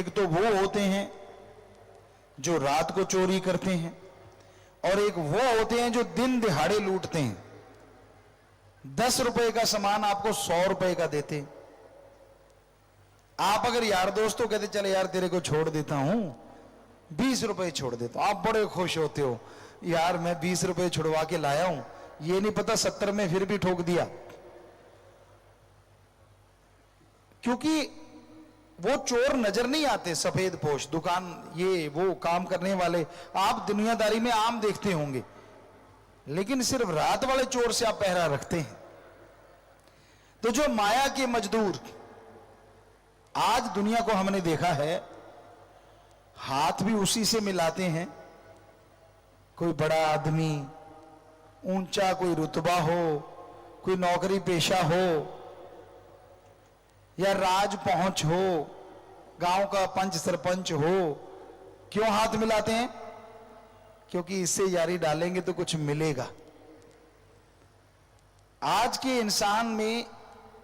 एक तो वो होते हैं जो रात को चोरी करते हैं, और एक वो होते हैं जो दिन दिहाड़े लूटते हैं। 10 रुपए का सामान आपको 100 रुपए का देते हैं। आप अगर यार दोस्तों कहते चले यार तेरे को छोड़ देता हूं, 20 रुपए छोड़ देता हूं, आप बड़े खुश होते हो, यार मैं 20 रुपए छुड़वा के लाया हूं, ये नहीं पता 70 में फिर भी ठोक दिया। क्योंकि वो चोर नजर नहीं आते, सफेद पोश दुकान ये वो काम करने वाले आप दुनियादारी में आम देखते होंगे, लेकिन सिर्फ रात वाले चोर से आप पहरा रखते हैं। तो जो माया के मजदूर आज दुनिया को हमने देखा है, हाथ भी उसी से मिलाते हैं। कोई बड़ा आदमी, ऊंचा कोई रुतबा हो, कोई नौकरी पेशा हो, या राज पहुंच हो, गांव का पंच सरपंच हो, क्यों हाथ मिलाते हैं? क्योंकि इससे यारी डालेंगे तो कुछ मिलेगा। आज के इंसान में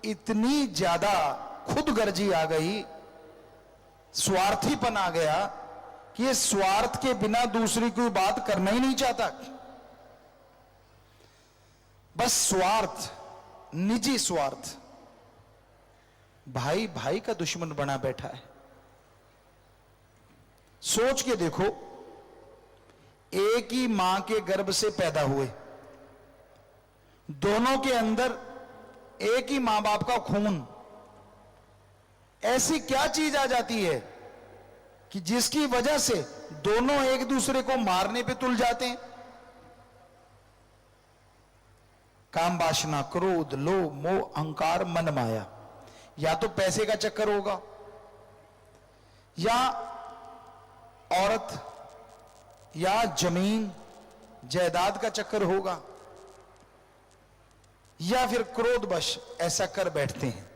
इतनी ज्यादा खुदगर्जी आ गई, स्वार्थीपन आ गया कि ये स्वार्थ के बिना दूसरी कोई बात करना ही नहीं चाहता। बस स्वार्थ, निजी स्वार्थ, भाई भाई का दुश्मन बना बैठा है। सोच के देखो, एक ही मां के गर्भ से पैदा हुए, दोनों के अंदर एक ही मां बाप का खून, ऐसी क्या चीज आ जाती है कि जिसकी वजह से दोनों एक दूसरे को मारने पे तुल जाते हैं? काम वासना, क्रोध, लोभ, मोह, अहंकार, मन माया। या तो पैसे का चक्कर होगा, या औरत या जमीन जायदाद का चक्कर होगा, या फिर क्रोधवश ऐसा कर बैठते हैं।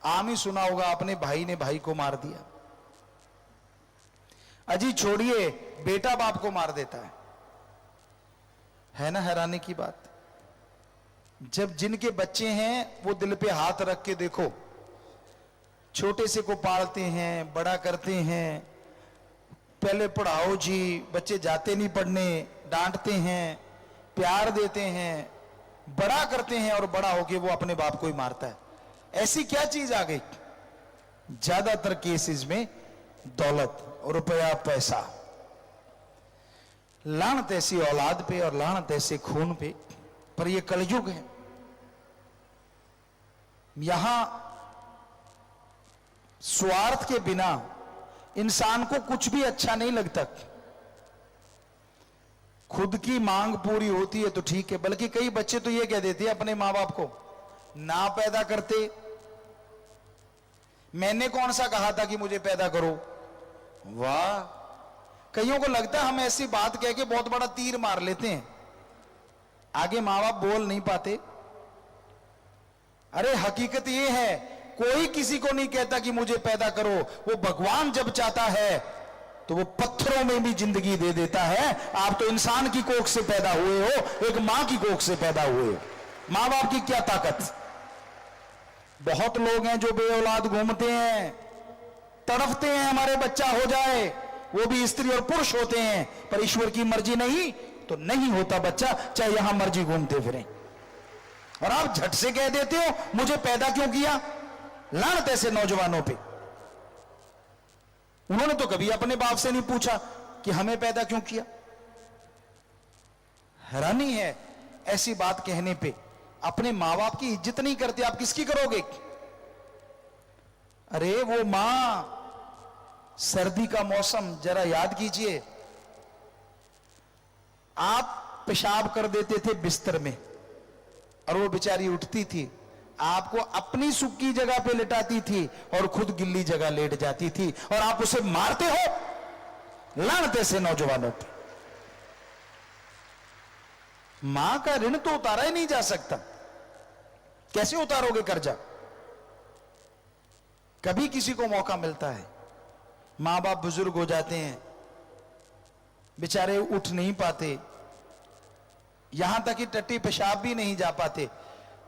आम ही सुना होगा, अपने भाई ने भाई को मार दिया। अजी छोड़िए, बेटा बाप को मार देता है ना हैरानी की बात। जब जिनके बच्चे हैं वो दिल पे हाथ रख के देखो, छोटे से को पालते हैं, बड़ा करते हैं, पहले पढ़ाओ जी, बच्चे जाते नहीं पढ़ने, डांटते हैं, प्यार देते हैं, बड़ा करते हैं, और बड़ा होके वो अपने बाप को ही मारता है। ऐसी क्या चीज आ गई? ज्यादातर केसेस में दौलत, रुपया, पैसा। लानत ऐसी औलाद पे और लानत ऐसे खून पे। पर ये कलयुग है, यहां स्वार्थ के बिना इंसान को कुछ भी अच्छा नहीं लगता। खुद की मांग पूरी होती है तो ठीक है, बल्कि कई बच्चे तो ये कह देते हैं अपने मां बाप को, ना पैदा करते, मैंने कौन सा कहा था कि मुझे पैदा करो। वाह, कईयों को लगता है हम ऐसी बात कह के बहुत बड़ा तीर मार लेते हैं, आगे मां बाप बोल नहीं पाते। अरे हकीकत ये है, कोई किसी को नहीं कहता कि मुझे पैदा करो। वो भगवान जब चाहता है तो वो पत्थरों में भी जिंदगी दे देता है। आप तो इंसान की कोख से पैदा हुए हो, एक मां की कोख से पैदा हुए हो। मां बाप की क्या ताकत। बहुत लोग हैं जो बेऔलाद घूमते हैं, तड़फते हैं हमारे बच्चा हो जाए, वो भी स्त्री और पुरुष होते हैं, पर ईश्वर की मर्जी नहीं तो नहीं होता बच्चा, चाहे यहां मर्जी घूमते फिरें। और आप झट से कह देते हो मुझे पैदा क्यों किया। लानत ऐसे नौजवानों पे। उन्होंने तो कभी अपने बाप से नहीं पूछा कि हमें पैदा क्यों किया। हैरानी है ऐसी बात कहने पे। अपने मां बाप की इज्जत नहीं करते, आप किसकी करोगे। अरे वो मां, सर्दी का मौसम जरा याद कीजिए, आप पेशाब कर देते थे बिस्तर में और वो बेचारी उठती थी, आपको अपनी सूखी जगह पे लिटाती थी और खुद गिल्ली जगह लेट जाती थी, और आप उसे मारते हो। लानत ऐसे नौजवानों पे। मां का ऋण तो उतारा ही नहीं जा सकता, कैसे उतारोगे कर्जा। कभी किसी को मौका मिलता है, मां बाप बुजुर्ग हो जाते हैं, बेचारे उठ नहीं पाते, यहां तक कि टट्टी पेशाब भी नहीं जा पाते,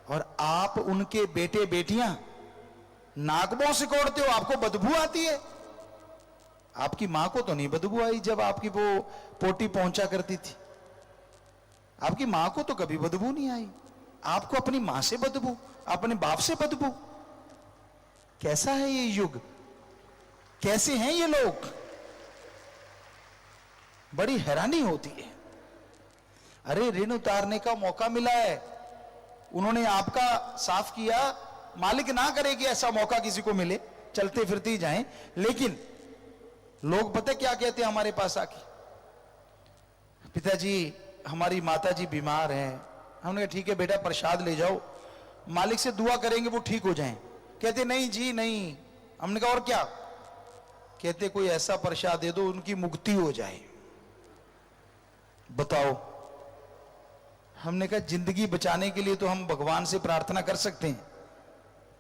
और आप उनके बेटे बेटियां नाक मुंह सिकोड़ते हो, आपको बदबू आती है। आपकी मां को तो नहीं बदबू आई जब आपकी वो पोटी पहुंचा करती थी, आपकी मां को तो कभी बदबू नहीं आई, आपको अपनी मां से बदबू, अपने बाप से बदबू। कैसा है ये युग, कैसे हैं ये लोग, बड़ी हैरानी होती है। अरे ऋण उतारने का मौका मिला है, उन्होंने आपका साफ किया, मालिक ना करे कि ऐसा मौका किसी को मिले, चलते फिरते ही जाएं। लेकिन लोग पता क्या कहते हैं हमारे पास आके, पिताजी हमारी माताजी बीमार हैं। हमने कहा ठीक है बेटा प्रसाद ले जाओ, मालिक से दुआ करेंगे वो ठीक हो जाएं। कहते नहीं जी नहीं। हमने कहा और क्या? कहते कोई ऐसा प्रसाद दे दो उनकी मुक्ति हो जाए। बताओ। हमने कहा जिंदगी बचाने के लिए तो हम भगवान से प्रार्थना कर सकते हैं,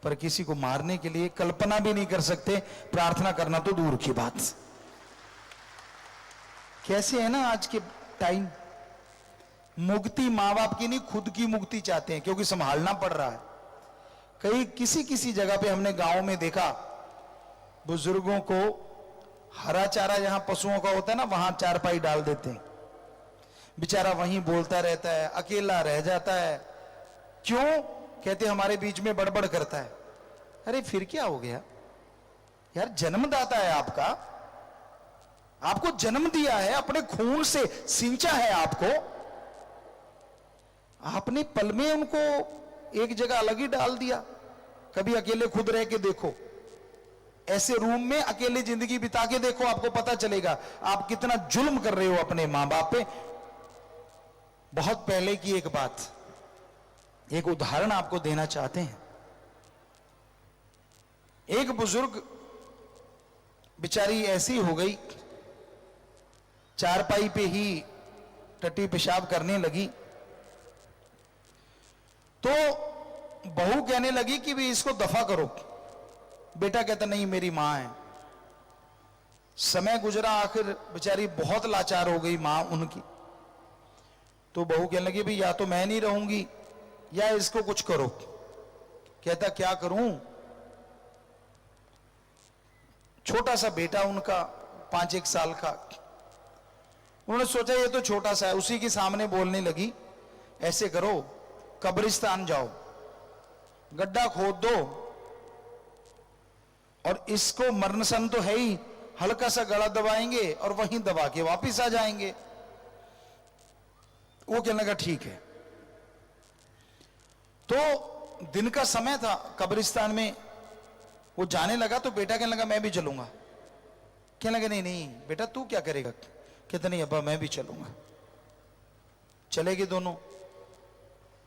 पर किसी को मारने के लिए कल्पना भी नहीं कर सकते, प्रार्थना करना तो दूर की बात। कैसे है ना आज के टाइम, मुक्ति मां बाप की नहीं खुद की मुक्ति चाहते हैं, क्योंकि संभालना पड़ रहा है। कई किसी किसी जगह पे हमने गांव में देखा, बुजुर्गों को हरा चारा जहां पशुओं का होता है ना, वहां चारपाई डाल देते हैं, बेचारा वहीं बोलता रहता है, अकेला रह जाता है। क्यों? कहते हमारे बीच में बड़बड़ करता है। अरे फिर क्या हो गया यार, जन्मदाता है आपका, आपको जन्म दिया है, अपने खून से सिंचा है आपको, आपने पल में उनको एक जगह अलग ही डाल दिया। कभी अकेले खुद रह के देखो, ऐसे रूम में अकेले जिंदगी बिता के देखो, आपको पता चलेगा आप कितना जुल्म कर रहे हो अपने मां बाप पे। बहुत पहले की एक बात, एक उदाहरण आपको देना चाहते हैं। एक बुजुर्ग बेचारी ऐसी हो गई, चारपाई पे ही टट्टी पेशाब करने लगी, तो बहू कहने लगी कि भी इसको दफा करो। बेटा कहता नहीं मेरी मां है। समय गुजरा, आखिर बेचारी बहुत लाचार हो गई मां उनकी, तो बहू कहने लगी भी या तो मैं नहीं रहूंगी या इसको कुछ करो। कहता क्या करूं? छोटा सा बेटा उनका 5-1 साल का, उन्होंने सोचा ये तो छोटा सा है, उसी के सामने बोलने लगी ऐसे करो, कब्रिस्तान जाओ, गड्ढा खोद दो और इसको मरण सन तो है ही, हल्का सा गला दबाएंगे और वहीं दबा के वापिस आ जाएंगे। वो कहने लगा ठीक है। तो दिन का समय था, कब्रिस्तान में वो जाने लगा, तो बेटा कहने लगा मैं भी चलूंगा। कहने लगा नहीं नहीं बेटा तू क्या करेगा? कहता नहीं अब्बा मैं भी चलूंगा। चले गए दोनों,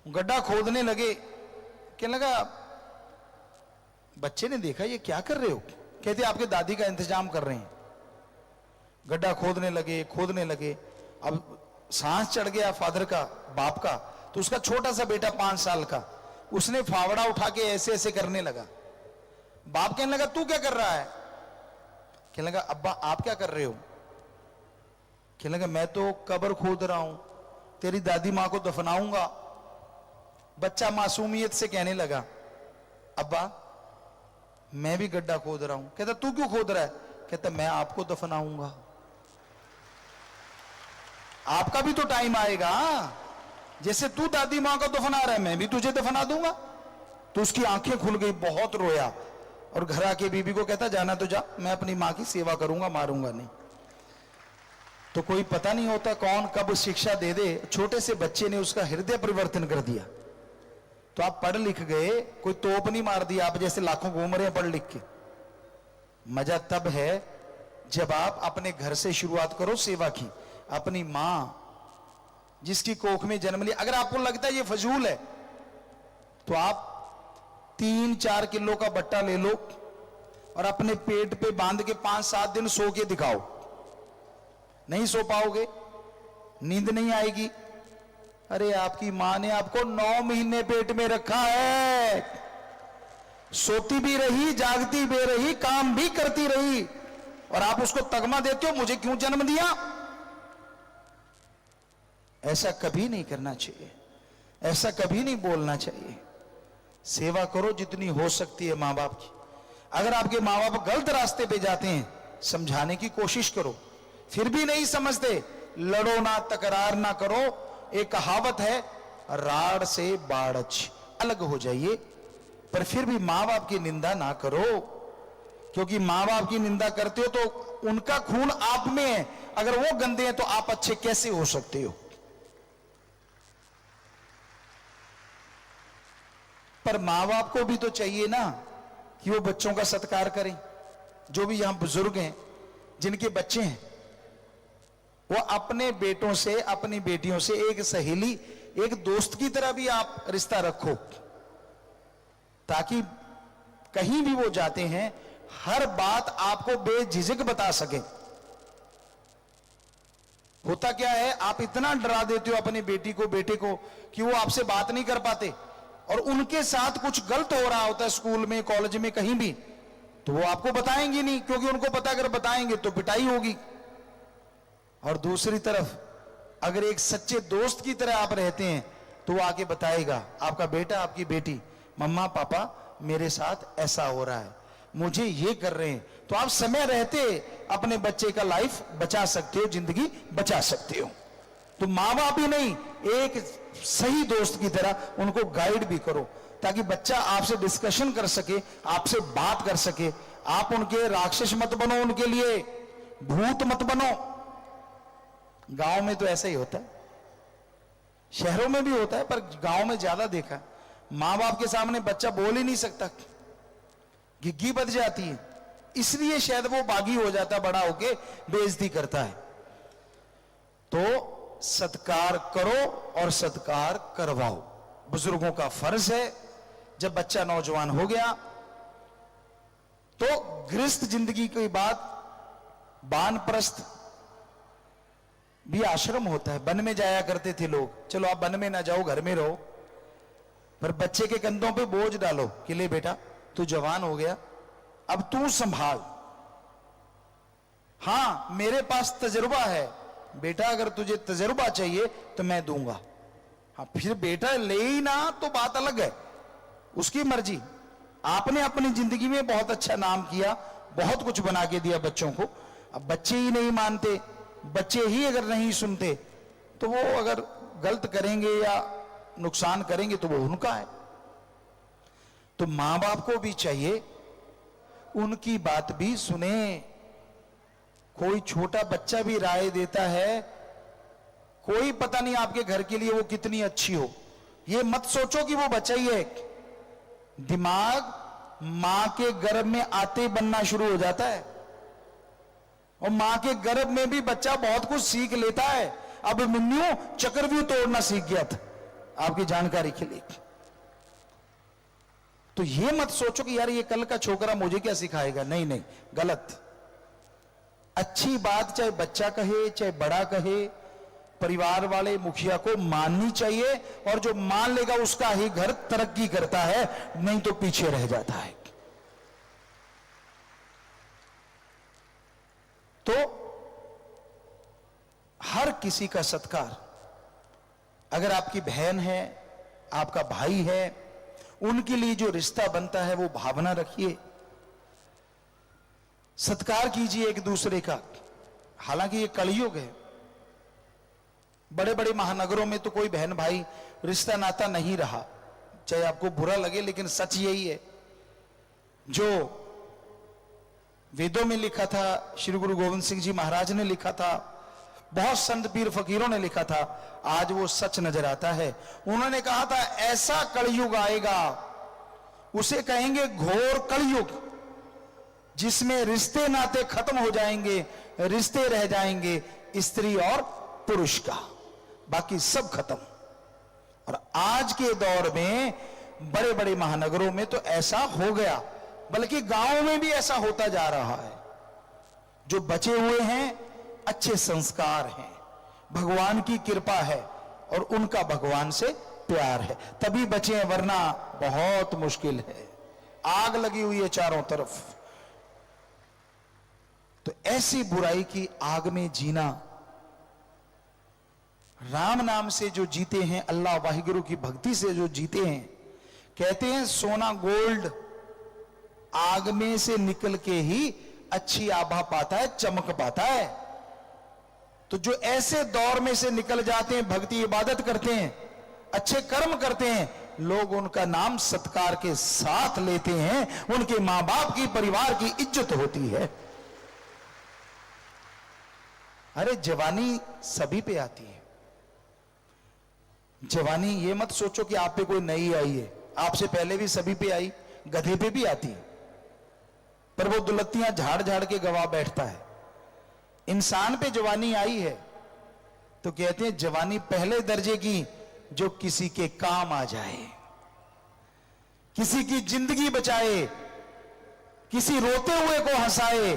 गड्ढा खोदने लगे। कहने लगा बच्चे ने देखा ये क्या कर रहे हो? कहते आपके दादी का इंतजाम कर रहे हैं। गड्ढा खोदने लगे। अब सांस चढ़ गया फादर का, बाप का, तो उसका छोटा सा बेटा 5 साल का, उसने फावड़ा उठा के ऐसे ऐसे करने लगा। बाप कहने लगा तू क्या कर रहा है? कहने लगा अब्बा आप क्या कर रहे हो? कहने लगा मैं तो कब्र खोद रहा हूं, तेरी दादी मां को दफनाऊंगा। बच्चा मासूमियत से कहने लगा अब्बा मैं भी गड्ढा खोद रहा हूं। कहता तू क्यों खोद रहा है? कहता मैं आपको दफनाऊंगा, आपका भी तो टाइम आएगा, जैसे तू दादी मां को दफना रहा है मैं भी तुझे दफना दूंगा। तो उसकी आंखें खुल गई, बहुत रोया और घर आके बीबी को कहता जाना तो जा, मैं अपनी मां की सेवा करूंगा, मारूंगा नहीं। तो कोई पता नहीं होता कौन कब शिक्षा दे दे, छोटे से बच्चे ने उसका हृदय परिवर्तन कर दिया। तो आप पढ़ लिख गए, कोई तोप नहीं मार दिया, आप जैसे लाखों घूम रहे हैं पढ़ लिख के। मजा तब है जब आप अपने घर से शुरुआत करो सेवा की। अपनी मां जिसकी कोख में जन्म लिया, अगर आपको लगता है ये फजूल है तो आप 3-4 किलो का बट्टा ले लो और अपने पेट पे बांध के 5-7 दिन सो के दिखाओ। नहीं सो पाओगे, नींद नहीं आएगी। अरे आपकी मां ने आपको 9 महीने पेट में रखा है, सोती भी रही, जागती भी रही, काम भी करती रही, और आप उसको तगमा देते हो मुझे क्यों जन्म दिया? ऐसा कभी नहीं करना चाहिए, ऐसा कभी नहीं बोलना चाहिए। सेवा करो जितनी हो सकती है मां बाप की। अगर आपके मां बाप गलत रास्ते पे जाते हैं समझाने की कोशिश करो, फिर भी नहीं समझते, लड़ो ना, तकरार ना करो। एक कहावत है, राड़ से बाड़च, अलग हो जाइए, पर फिर भी मां बाप की निंदा ना करो, क्योंकि मां बाप की निंदा करते हो तो उनका खून आप में है, अगर वो गंदे हैं तो आप अच्छे कैसे हो सकते हो। पर मां बाप को भी तो चाहिए ना कि वो बच्चों का सत्कार करें। जो भी यहां बुजुर्ग हैं जिनके बच्चे हैं, वो अपने बेटों से, अपनी बेटियों से एक सहेली, एक दोस्त की तरह भी आप रिश्ता रखो, ताकि कहीं भी वो जाते हैं हर बात आपको बेझिझक बता सके। होता क्या है, आप इतना डरा देते हो अपनी बेटी को, बेटे को, कि वो आपसे बात नहीं कर पाते, और उनके साथ कुछ गलत हो रहा होता है स्कूल में, कॉलेज में, कहीं भी, तो वो आपको बताएंगे नहीं, क्योंकि उनको पता अगर बताएंगे तो पिटाई होगी। और दूसरी तरफ अगर एक सच्चे दोस्त की तरह आप रहते हैं तो वो आके बताएगा, आपका बेटा, आपकी बेटी, मम्मा पापा मेरे साथ ऐसा हो रहा है, मुझे ये कर रहे हैं, तो आप समय रहते अपने बच्चे का लाइफ बचा सकते हो, जिंदगी बचा सकते हो। तो माँ बाप ही नहीं, एक सही दोस्त की तरह उनको गाइड भी करो, ताकि बच्चा आपसे डिस्कशन कर सके, आपसे बात कर सके। आप उनके राक्षस मत बनो, उनके लिए भूत मत बनो। गांव में तो ऐसा ही होता है, शहरों में भी होता है, पर गांव में ज्यादा देखा। मां बाप के सामने बच्चा बोल ही नहीं सकता, घिग्गी बच जाती है, इसलिए शायद वो बागी हो जाता, बड़ा होके बेइज्जती करता है। तो सत्कार करो और सत्कार करवाओ, बुजुर्गों का फर्ज है। जब बच्चा नौजवान हो गया तो गृहस्थ जिंदगी के बाद वानप्रस्थ भी आश्रम होता है, वन में जाया करते थे लोग। चलो आप वन में ना जाओ, घर में रहो, पर बच्चे के कंधों पे बोझ डालो कि ले बेटा तू जवान हो गया, अब तू संभाल। हां मेरे पास तजुर्बा है बेटा, अगर तुझे तजुर्बा चाहिए तो मैं दूंगा। हाँ फिर बेटा ले ही ना तो बात अलग है, उसकी मर्जी। आपने अपनी जिंदगी में बहुत अच्छा नाम किया, बहुत कुछ बना के दिया बच्चों को, अब बच्चे ही नहीं मानते, बच्चे ही अगर नहीं सुनते, तो वो अगर गलत करेंगे या नुकसान करेंगे तो वो उनका है। तो मां बाप को भी चाहिए उनकी बात भी सुने। कोई छोटा बच्चा भी राय देता है, कोई पता नहीं आपके घर के लिए वो कितनी अच्छी हो, ये मत सोचो कि वो बच्चा ही है। दिमाग मां के गर्भ में आते बनना शुरू हो जाता है, और मां के गर्भ में भी बच्चा बहुत कुछ सीख लेता है। अब मिन्नू चक्रव्यूह तोड़ना सीख गया था, आपकी जानकारी के लिए। तो ये मत सोचो कि यार ये कल का छोकरा मुझे क्या सिखाएगा, नहीं नहीं, गलत। अच्छी बात चाहे बच्चा कहे चाहे बड़ा कहे, परिवार वाले मुखिया को माननी चाहिए, और जो मान लेगा उसका ही घर तरक्की करता है, नहीं तो पीछे रह जाता है। तो हर किसी का सत्कार, अगर आपकी बहन है, आपका भाई है, उनके लिए जो रिश्ता बनता है वो भावना रखिए, सत्कार कीजिए एक दूसरे का। हालांकि ये कलयुग है, बड़े बड़े महानगरों में तो कोई बहन भाई रिश्ता नाता नहीं रहा, चाहे आपको बुरा लगे, लेकिन सच यही है। जो वेदों में लिखा था, श्री गुरु गोविंद सिंह जी महाराज ने लिखा था, बहुत संत पीर फकीरों ने लिखा था, आज वो सच नजर आता है। उन्होंने कहा था ऐसा कलयुग आएगा, उसे कहेंगे घोर कलयुग, जिसमें रिश्ते नाते खत्म हो जाएंगे, रिश्ते रह जाएंगे स्त्री और पुरुष का, बाकी सब खत्म। और आज के दौर में बड़े बड़े महानगरों में तो ऐसा हो गया, बल्कि गांवों में भी ऐसा होता जा रहा है। जो बचे हुए हैं अच्छे संस्कार हैं, भगवान की कृपा है, और उनका भगवान से प्यार है, तभी बचे हैं, वरना बहुत मुश्किल है, आग लगी हुई है चारों तरफ। तो ऐसी बुराई की आग में जीना, राम नाम से जो जीते हैं, अल्लाह वाहिगुरु की भक्ति से जो जीते हैं, कहते हैं सोना गोल्ड आग में से निकल के ही अच्छी आभा पाता है, चमक पाता है। तो जो ऐसे दौर में से निकल जाते हैं, भक्ति इबादत करते हैं, अच्छे कर्म करते हैं, लोग उनका नाम सत्कार के साथ लेते हैं, उनके मां बाप की, परिवार की इज्जत होती है। अरे जवानी सभी पे आती है। जवानी ये मत सोचो कि आप पे कोई नई आई है, आपसे पहले भी सभी पे आई, गधे पे भी आती है, पर वो दुलत्तियां झाड़ झाड़ के गवा बैठता है। इंसान पे जवानी आई है तो कहते हैं जवानी पहले दर्जे की, जो किसी के काम आ जाए, किसी की जिंदगी बचाए, किसी रोते हुए को हंसाए,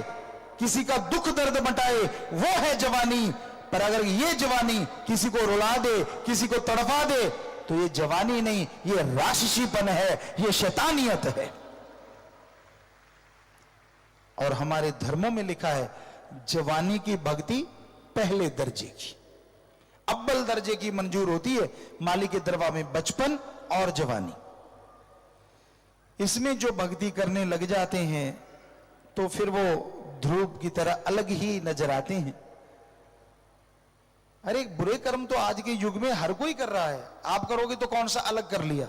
किसी का दुख दर्द मटाए, वो है जवानी। पर अगर ये जवानी किसी को रुला दे, किसी को तड़पा दे, तो ये जवानी नहीं, ये राक्षसीपन है, ये शैतानियत है। और हमारे धर्मों में लिखा है जवानी की भक्ति पहले दर्जे की, अव्वल दर्जे की मंजूर होती है माली के दरबार में बचपन और जवानी। इसमें जो भक्ति करने लग जाते हैं तो फिर वो ध्रुव की तरह अलग ही नजर आते हैं। अरे बुरे कर्म तो आज के युग में हर कोई कर रहा है, आप करोगे तो कौन सा अलग कर लिया।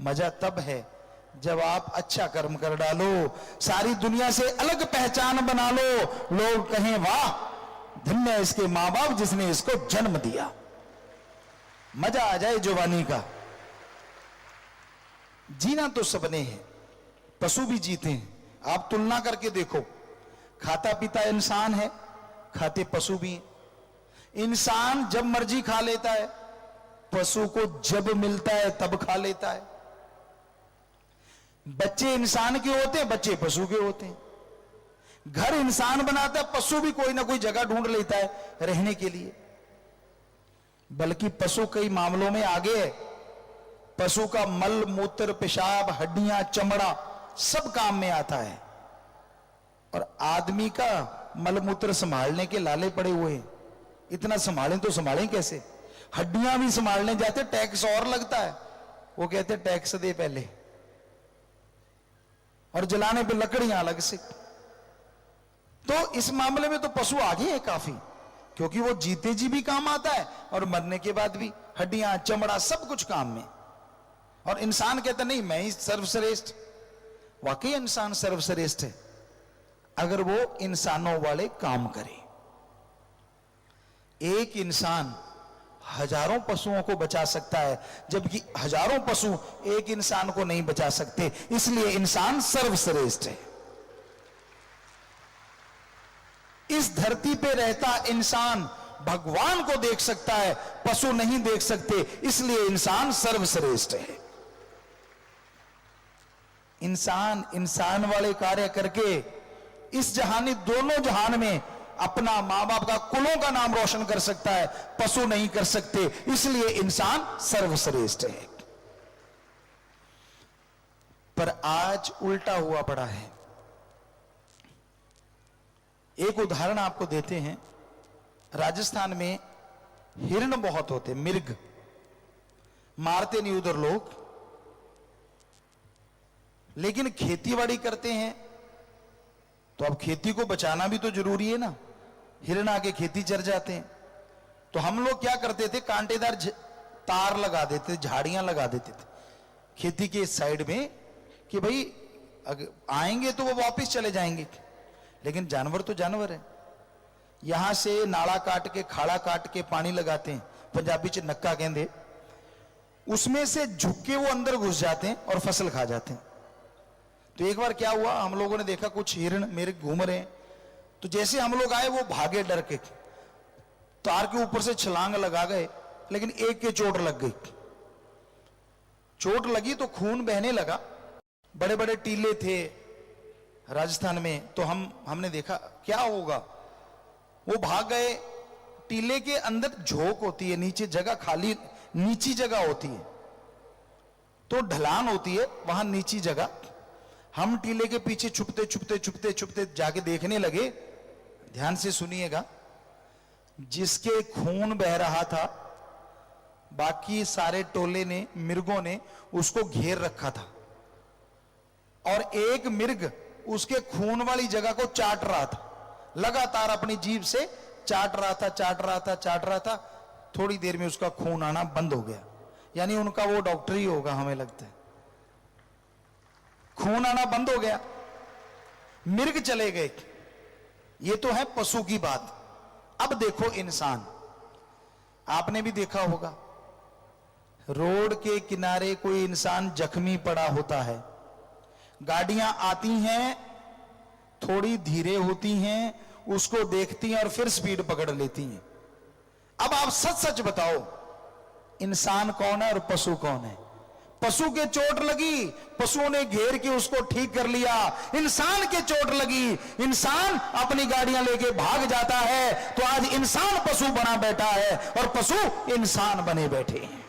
मजा तब है जब आप अच्छा कर्म कर डालो, सारी दुनिया से अलग पहचान बना लो, लोग कहें वाह धन्य है इसके मां बाप जिसने इसको जन्म दिया। मजा आ जाए जवानी का। जीना तो सबने है, पशु भी जीते हैं। आप तुलना करके देखो, खाता पीता इंसान है, खाते पशु भी हैं। इंसान जब मर्जी खा लेता है, पशु को जब मिलता है तब खा लेता है। बच्चे इंसान के होते हैं, बच्चे पशु के होते हैं। घर इंसान बनाता है, पशु भी कोई ना कोई जगह ढूंढ लेता है रहने के लिए। बल्कि पशु कई मामलों में आगे है। पशु का मल मूत्र पेशाब हड्डियां चमड़ा सब काम में आता है, और आदमी का मल मूत्र संभालने के लाले पड़े हुए हैं। इतना संभालें तो संभालें कैसे। हड्डियां भी संभालने जाते टैक्स और लगता है, वो कहते टैक्स दे पहले, और जलाने पे लकड़ियां अलग से। तो इस मामले में तो पशु आगे है काफी, क्योंकि वो जीते जी भी काम आता है और मरने के बाद भी हड्डियां चमड़ा सब कुछ काम में। और इंसान कहता नहीं मैं ही सर्वश्रेष्ठ। वाकई इंसान सर्वश्रेष्ठ है अगर वो इंसानों वाले काम करे। एक इंसान हजारों पशुओं को बचा सकता है, जबकि हजारों पशु एक इंसान को नहीं बचा सकते। इसलिए इंसान सर्वश्रेष्ठ है। इस धरती पे रहता इंसान भगवान को देख सकता है, पशु नहीं देख सकते, इसलिए इंसान सर्वश्रेष्ठ है। इंसान इंसान वाले कार्य करके इस जहानी दोनों जहान में अपना मां बाप का कुलों का नाम रोशन कर सकता है, पशु नहीं कर सकते, इसलिए इंसान सर्वश्रेष्ठ है। पर आज उल्टा हुआ पड़ा है। एक उदाहरण आपको देते हैं। राजस्थान में हिरण बहुत होते, मिर्ग मारते नहीं उधर लोग, लेकिन खेतीबाड़ी करते हैं तो अब खेती को बचाना भी तो जरूरी है ना। हिरण आके खेती चर जाते हैं, तो हम लोग क्या करते थे, कांटेदार तार लगा देते, झाड़ियां लगा देते थे खेती के साइड में, कि भाई अगर आएंगे तो वो वापस चले जाएंगे। लेकिन जानवर तो जानवर है। यहां से नाला काट के खाड़ा काट के पानी लगाते हैं, पंजाबी च नक्का कहते, उसमें से झुक के वो अंदर घुस जाते हैं और फसल खा जाते हैं। तो एक बार क्या हुआ, हम लोगों ने देखा कुछ हिरण मेरे घूम रहे हैं, तो जैसे हम लोग आए वो भागे डर के, तार के ऊपर से छलांग लगा गए, लेकिन एक के चोट लग गई। चोट लगी तो खून बहने लगा। बड़े बड़े टीले थे राजस्थान में, तो हमने देखा क्या होगा। वो भाग गए। टीले के अंदर झोंक होती है, नीचे जगह खाली नीची जगह होती है, तो ढलान होती है वहां नीची जगह। हम टीले के पीछे छुपते छुपते छुपते छुपते जाके देखने लगे। ध्यान से सुनिएगा, जिसके खून बह रहा था बाकी सारे टोले ने, मिर्गों ने उसको घेर रखा था, और एक मिर्ग उसके खून वाली जगह को चाट रहा था, लगातार अपनी जीभ से चाट रहा था, चाट रहा था, चाट रहा था। थोड़ी देर में उसका खून आना बंद हो गया। यानी उनका वो डॉक्टर ही होगा, हमें लगता है। खून आना बंद हो गया, मिर्ग चले गए। ये तो है पशु की बात। अब देखो इंसान, आपने भी देखा होगा, रोड के किनारे कोई इंसान जख्मी पड़ा होता है, गाड़ियां आती हैं, थोड़ी धीरे होती हैं, उसको देखती हैं और फिर स्पीड पकड़ लेती हैं। अब आप सच सच बताओ, इंसान कौन है और पशु कौन है? पशु के चोट लगी, पशुओं ने घेर के उसको ठीक कर लिया। इंसान के चोट लगी, इंसान अपनी गाड़ियां लेके भाग जाता है। तो आज इंसान पशु बना बैठा है और पशु इंसान बने बैठे हैं।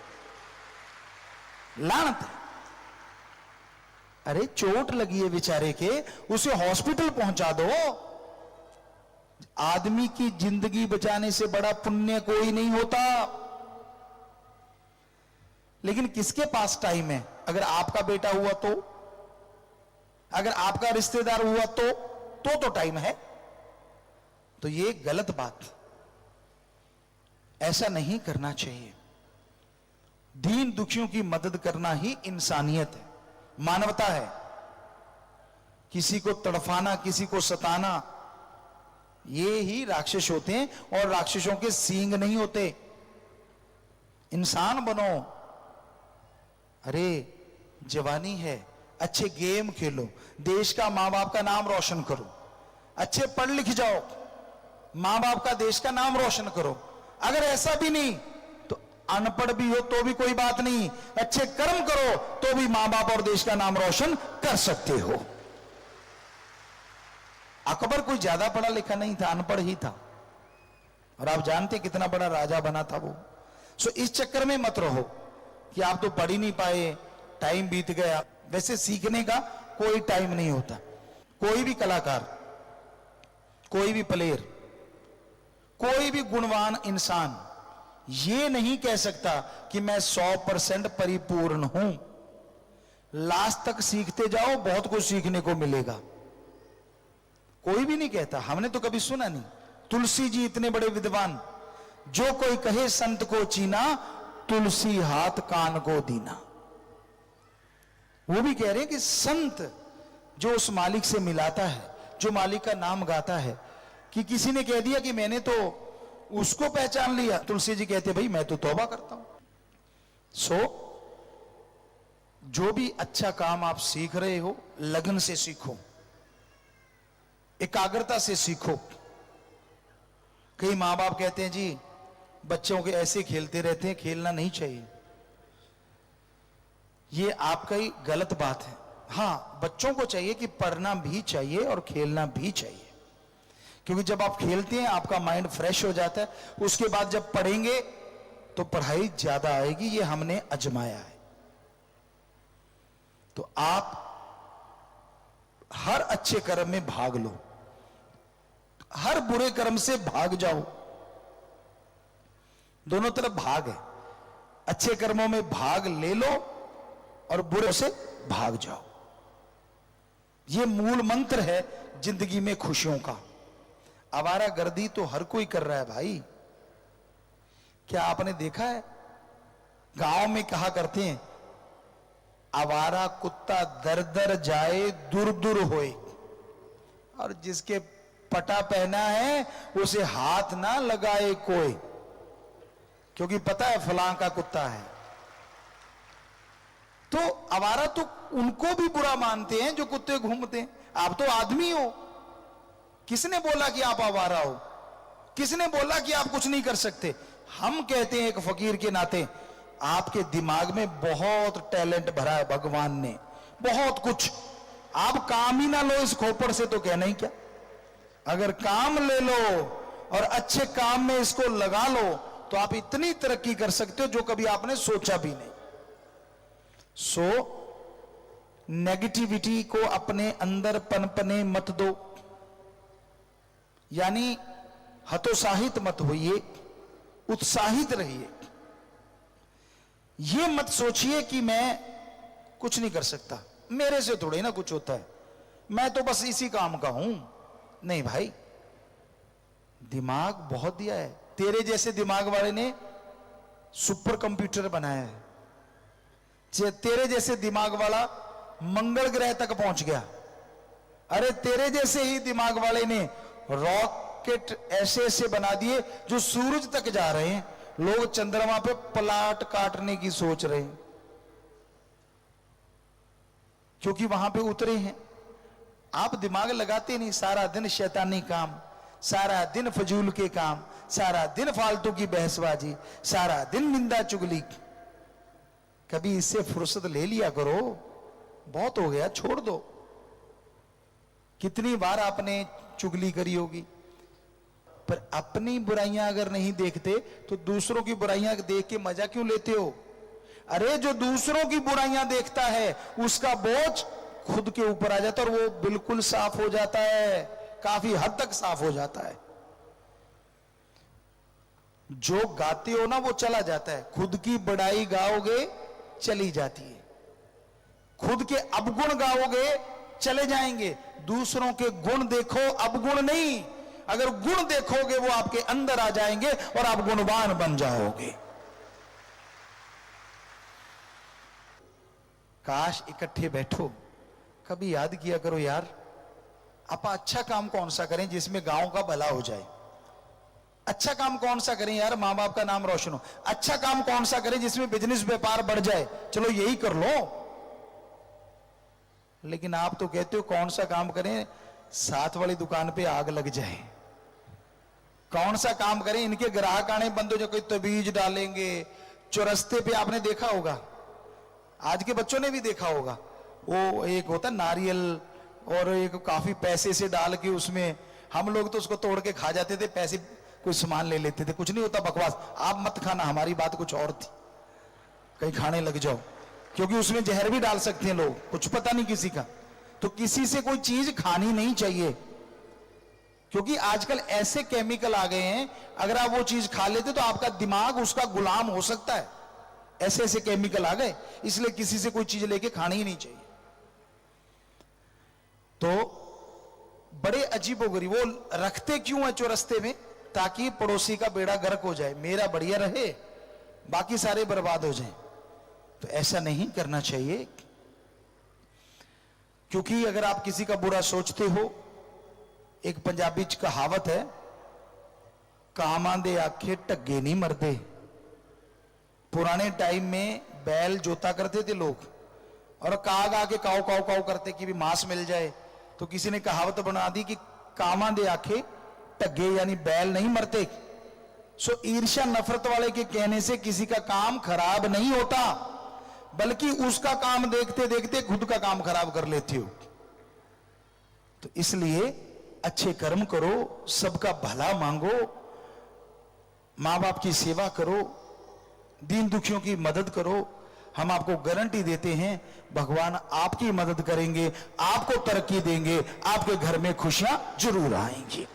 लानत है। अरे चोट लगी है बेचारे के, उसे हॉस्पिटल पहुंचा दो। आदमी की जिंदगी बचाने से बड़ा पुण्य कोई नहीं होता। लेकिन किसके पास टाइम है? अगर आपका बेटा हुआ तो, अगर आपका रिश्तेदार हुआ तो टाइम है। तो ये गलत बात, ऐसा नहीं करना चाहिए। दीन दुखियों की मदद करना ही इंसानियत है, मानवता है। किसी को तड़फाना, किसी को सताना, ये ही राक्षस होते हैं। और राक्षसों के सींग नहीं होते। इंसान बनो। अरे जवानी है, अच्छे गेम खेलो, देश का मां बाप का नाम रोशन करो, अच्छे पढ़ लिख जाओ, मां बाप का देश का नाम रोशन करो। अगर ऐसा भी नहीं तो अनपढ़ भी हो तो भी कोई बात नहीं, अच्छे कर्म करो तो भी मां बाप और देश का नाम रोशन कर सकते हो। अकबर कोई ज्यादा पढ़ा लिखा नहीं था, अनपढ़ ही था। और आप जानते कितना बड़ा राजा बना था वो। सो इस चक्कर में मत रहो कि आप तो पढ़ ही नहीं पाए, टाइम बीत गया। वैसे सीखने का कोई टाइम नहीं होता। कोई भी कलाकार, कोई भी प्लेयर, कोई भी गुणवान इंसान ये नहीं कह सकता कि मैं 100% परिपूर्ण हूं। लास्ट तक सीखते जाओ, बहुत कुछ सीखने को मिलेगा। कोई भी नहीं कहता, हमने तो कभी सुना नहीं। तुलसी जी इतने बड़े विद्वान, जो कोई कहे संत को चीना, तुलसी हाथ कान को दीना। वो भी कह रहे हैं कि संत जो उस मालिक से मिलाता है, जो मालिक का नाम गाता है, कि किसी ने कह दिया कि मैंने तो उसको पहचान लिया, तुलसी जी कहते भाई मैं तो तौबा करता हूं। सो जो भी अच्छा काम आप सीख रहे हो, लगन से सीखो, एकाग्रता से सीखो। कई मां बाप कहते हैं जी बच्चों के ऐसे खेलते रहते हैं, खेलना नहीं चाहिए। ये आपका ही गलत बात है। हां, बच्चों को चाहिए कि पढ़ना भी चाहिए और खेलना भी चाहिए, क्योंकि जब आप खेलते हैं आपका माइंड फ्रेश हो जाता है। उसके बाद जब पढ़ेंगे तो पढ़ाई ज्यादा आएगी। ये हमने आजमाया है। तो आप हर अच्छे कर्म में भाग लो, हर बुरे कर्म से भाग जाओ। दोनों तरफ भाग है। अच्छे कर्मों में भाग ले लो और बुरे से भाग जाओ। यह मूल मंत्र है जिंदगी में खुशियों का। आवारागर्दी तो हर कोई कर रहा है भाई। क्या आपने देखा है, गांव में कहा करते हैं आवारा कुत्ता दर दर जाए दूर दूर होए, और जिसके पटा पहना है उसे हाथ ना लगाए कोई, क्योंकि पता है फलां का कुत्ता है। तो आवारा तो उनको भी बुरा मानते हैं जो कुत्ते घूमते हैं। आप तो आदमी हो, किसने बोला कि आप आवारा हो? किसने बोला कि आप कुछ नहीं कर सकते? हम कहते हैं एक फकीर के नाते, आपके दिमाग में बहुत टैलेंट भरा है भगवान ने, बहुत कुछ। आप काम ही ना लो इस खोपड़ से तो कहना ही क्या। अगर काम ले लो और अच्छे काम में इसको लगा लो तो आप इतनी तरक्की कर सकते हो जो कभी आपने सोचा भी नहीं। सो नेगेटिविटी को अपने अंदर पनपने मत दो, यानी हतोत्साहित मत होइए, उत्साहित रहिए। यह मत सोचिए कि मैं कुछ नहीं कर सकता, मेरे से थोड़े ना कुछ होता है। मैं तो बस इसी काम का हूं। नहीं भाई, दिमाग बहुत दिया है। तेरे जैसे दिमाग वाले ने सुपर कंप्यूटर बनाया है। तेरे जैसे दिमाग वाला मंगल ग्रह तक पहुंच गया। अरे तेरे जैसे ही दिमाग वाले ने रॉकेट ऐसे ऐसे बना दिए जो सूरज तक जा रहे हैं। लोग चंद्रमा पे प्लाट काटने की सोच रहे हैं क्योंकि वहां पे उतरे हैं। आप दिमाग लगाते नहीं, सारा दिन शैतानी काम, सारा दिन फजूल के काम, सारा दिन फालतू की बहसबाजी, सारा दिन निंदा चुगली। कभी इससे फुर्सत ले लिया करो, बहुत हो गया, छोड़ दो। कितनी बार आपने चुगली करी होगी, पर अपनी बुराइयां अगर नहीं देखते तो दूसरों की बुराइयां देख के मजा क्यों लेते हो? अरे जो दूसरों की बुराइयां देखता है उसका बोझ खुद के ऊपर आ जाता है और वो बिल्कुल साफ हो जाता है, काफी हद तक साफ हो जाता है। जो गाते हो ना वो चला जाता है, खुद की बड़ाई गाओगे चली जाती है, खुद के अवगुण गाओगे चले जाएंगे। दूसरों के गुण देखो, अवगुण नहीं। अगर गुण देखोगे वो आपके अंदर आ जाएंगे और आप गुणवान बन जाओगे। काश इकट्ठे बैठो, कभी याद किया करो यार, आप अच्छा काम कौन सा करें जिसमें गांव का भला हो जाए। अच्छा काम कौन सा करें यार, मां बाप का नाम रोशन हो। अच्छा काम कौन सा करें जिसमें बिजनेस व्यापार बढ़ जाए, चलो यही कर लो। लेकिन आप तो कहते हो कौन सा काम करें साथ वाली दुकान पे आग लग जाए, कौन सा काम करें इनके ग्राहक आने बंद हो जाए, कोई तबीज डालेंगे चौरस्ते पे। आपने देखा होगा, आज के बच्चों ने भी देखा होगा, वो एक होता नारियल और एक काफी पैसे से डाल के उसमें, हम लोग तो उसको तोड़ के खा जाते थे, पैसे कोई सामान ले लेते थे, कुछ नहीं होता, बकवास। आप मत खाना, हमारी बात कुछ और थी, कहीं खाने लग जाओ, क्योंकि उसमें जहर भी डाल सकते हैं लोग, कुछ पता नहीं किसी का। तो किसी से कोई चीज खानी नहीं चाहिए, क्योंकि आजकल ऐसे केमिकल आ गए हैं, अगर आप वो चीज खा लेते तो आपका दिमाग उसका गुलाम हो सकता है। ऐसे ऐसे केमिकल आ गए, इसलिए किसी से कोई चीज लेके खानी ही नहीं चाहिए। तो बड़े अजीबोगरीब वो रखते क्यों है चौरस्ते में, ताकि पड़ोसी का बेड़ा गर्क हो जाए, मेरा बढ़िया रहे, बाकी सारे बर्बाद हो जाएं। तो ऐसा नहीं करना चाहिए, क्योंकि अगर आप किसी का बुरा सोचते हो, एक पंजाबी च कहावत है, कामां दे आखे टग्गे नहीं मरदे। पुराने टाइम में बैल जोता करते थे लोग, और काग आके काव काव काव करते कि भी मांस मिल जाए। तो किसी ने कहावत बना दी कि कामां दे आखे टग्गे, यानी बैल नहीं मरते। सो ईर्ष्या नफरत वाले के कहने से किसी का काम खराब नहीं होता, बल्कि उसका काम देखते देखते खुद का काम खराब कर लेते हो। तो इसलिए अच्छे कर्म करो, सबका भला मांगो, मां बाप की सेवा करो, दीन दुखियों की मदद करो। हम आपको गारंटी देते हैं भगवान आपकी मदद करेंगे, आपको तरक्की देंगे, आपके घर में खुशियां जरूर आएंगी।